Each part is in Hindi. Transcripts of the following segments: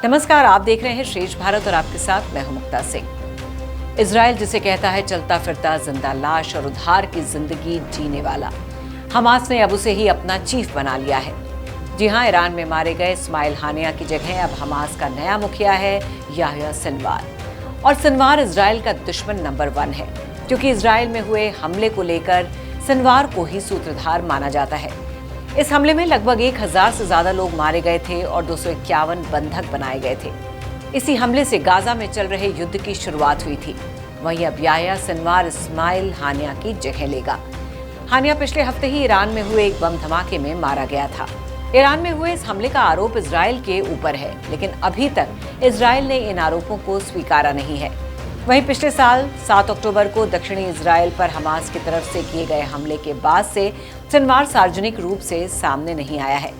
नमस्कार, आप देख रहे हैं श्रेष्ठ भारत और आपके साथ मैं हूं मुक्ता सिंह। इजराइल जिसे कहता है चलता फिरता जिंदा लाश और उधार की जिंदगी जीने वाला, हमास ने अब उसे ही अपना चीफ बना लिया है। जी हां, ईरान में मारे गए इस्माइल हानिया की जगह अब हमास का नया मुखिया है याह्या सिनवार। और सिनवार इजराइल का दुश्मन नंबर 1 है, क्योंकि इजराइल में हुए हमले को लेकर सिनवार को ही सूत्रधार माना जाता है। इस हमले में लगभग 1000 से ज्यादा लोग मारे गए थे और 251 बंधक बनाए गए थे। इसी हमले से गाजा में चल रहे युद्ध की शुरुआत हुई थी। वहीं अब याह्या सिनवार इस्माइल हानिया की जगह लेगा। हानिया पिछले हफ्ते ही ईरान में हुए एक बम धमाके में मारा गया था। ईरान में हुए इस हमले का आरोप इजराइल के ऊपर है, लेकिन अभी तक इजराइल ने इन आरोपों को स्वीकारा नहीं है। वहीं पिछले साल 7 अक्टूबर को दक्षिणी इजराइल पर हमास की तरफ से किए गए हमले के बाद से सिनवार सार्वजनिक रूप से सामने नहीं आया है।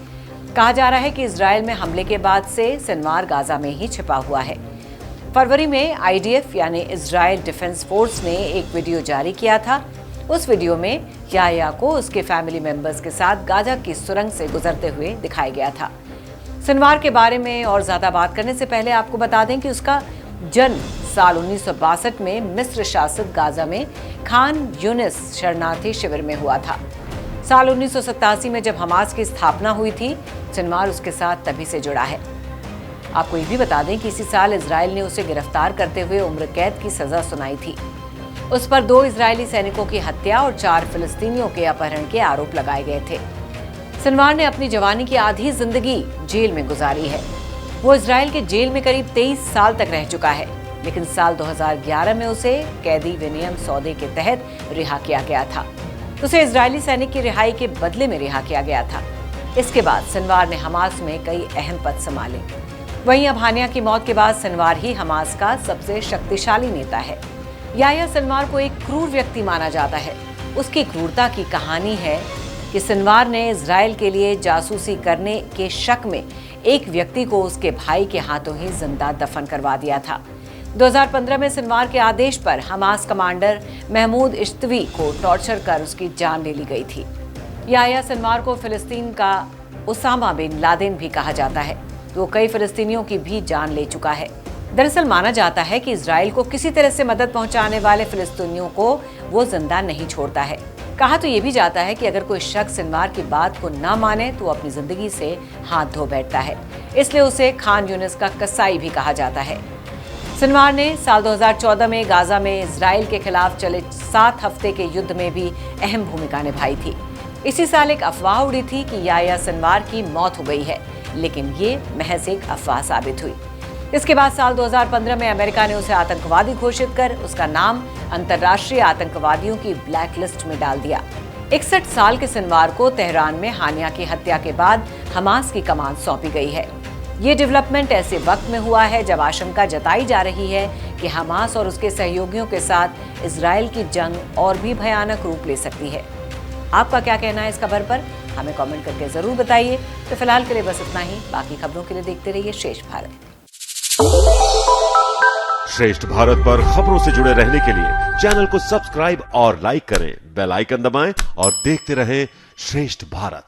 कहा जा रहा है कि इजराइल में हमले के बाद से सिनवार गाजा में ही छिपा हुआ है। फरवरी में IDF यानी इजराइल डिफेंस फोर्स ने एक वीडियो जारी किया था। उस वीडियो में याह्या को उसके फैमिली मेंबर्स के साथ गाजा की सुरंग से गुजरते हुए दिखाया गया था। सिनवार के बारे में और ज्यादा बात करने से पहले आपको बता दें कि उसका जन्म साल 1962 में मिस्र शासित गाजा में खान यूनिस शरणार्थी शिविर में हुआ था। साल 1987 में जब हमास की स्थापना हुई थी, सिनवार उसके साथ तभी से जुड़ा है। आपको ये भी बता दें कि इसी साल इजराइल ने उसे गिरफ्तार करते हुए उम्र कैद की सजा सुनाई थी। उस पर 2 इजरायली सैनिकों की हत्या और 4 फिलिस्तीनियों के अपहरण के आरोप लगाए गए थे। सिनवार ने अपनी जवानी की आधी जिंदगी जेल में गुजारी है। वो इजराइल के जेल में करीब 23 साल तक रह चुका है, लेकिन साल 2011 में उसे कैदी विनिमय सौदे के तहत रिहा किया गया था। उसे इजरायली सैनिक की रिहाई के बदले में रिहा किया गया था। इसके बाद सिनवार ने हमास में कई अहम पद संभाले। वहीं अब हानिया की मौत के बाद सिनवार ही हमास का सबसे शक्तिशाली नेता है। याह्या सिनवार को एक क्रूर व्यक्ति माना जाता है। उसकी क्रूरता की कहानी है कि सिनवार ने इजराइल के लिए जासूसी करने के शक में एक व्यक्ति को उसके भाई के हाथों ही जिंदा दफन करवा दिया था। 2015 में सिनवार के आदेश पर हमास कमांडर महमूद इश्तवी को टॉर्चर कर उसकी जान ले ली गई थी। याह्या सिनवार को फिलिस्तीन का उसामा बिन लादेन भी कहा जाता है। वो कई फिलिस्तीनियों की भी जान ले चुका है। दरअसल माना जाता है कि इजराइल को किसी तरह से मदद पहुंचाने वाले फिलिस्तीनियों को वो जिंदा नहीं छोड़ता है। कहा तो ये भी जाता है कि अगर कोई शख्स सिनवार की बात को ना माने तो अपनी जिंदगी से हाथ धो बैठता है। इसलिए उसे खान यूनिस का कसाई भी कहा जाता है। सिनवार ने साल 2014 में गाजा में इजराइल के खिलाफ चले 7 हफ्ते के युद्ध में भी अहम भूमिका निभाई थी। इसी साल एक अफवाह उड़ी थी कि याह्या सिनवार की मौत हो गई है, लेकिन ये महज एक अफवाह साबित हुई। इसके बाद साल 2015 में अमेरिका ने उसे आतंकवादी घोषित कर उसका नाम अंतर्राष्ट्रीय आतंकवादियों की ब्लैक लिस्ट में डाल दिया। 61 साल के सिनवार को तेहरान में हानिया की हत्या के बाद हमास की कमान सौंपी गई है। ये डेवलपमेंट ऐसे वक्त में हुआ है जब आशंका जताई जा रही है कि हमास और उसके सहयोगियों के साथ इजराइल की जंग और भी भयानक रूप ले सकती है। आपका क्या कहना है इस खबर पर? हमें कमेंट करके जरूर बताइए। तो फिलहाल के लिए बस इतना ही। बाकी खबरों के लिए देखते रहिए श्रेष्ठ भारत। श्रेष्ठ भारत पर खबरों से जुड़े रहने के लिए चैनल को सब्सक्राइब और लाइक करें, बेल आइकन दबाएं और देखते रहें श्रेष्ठ भारत।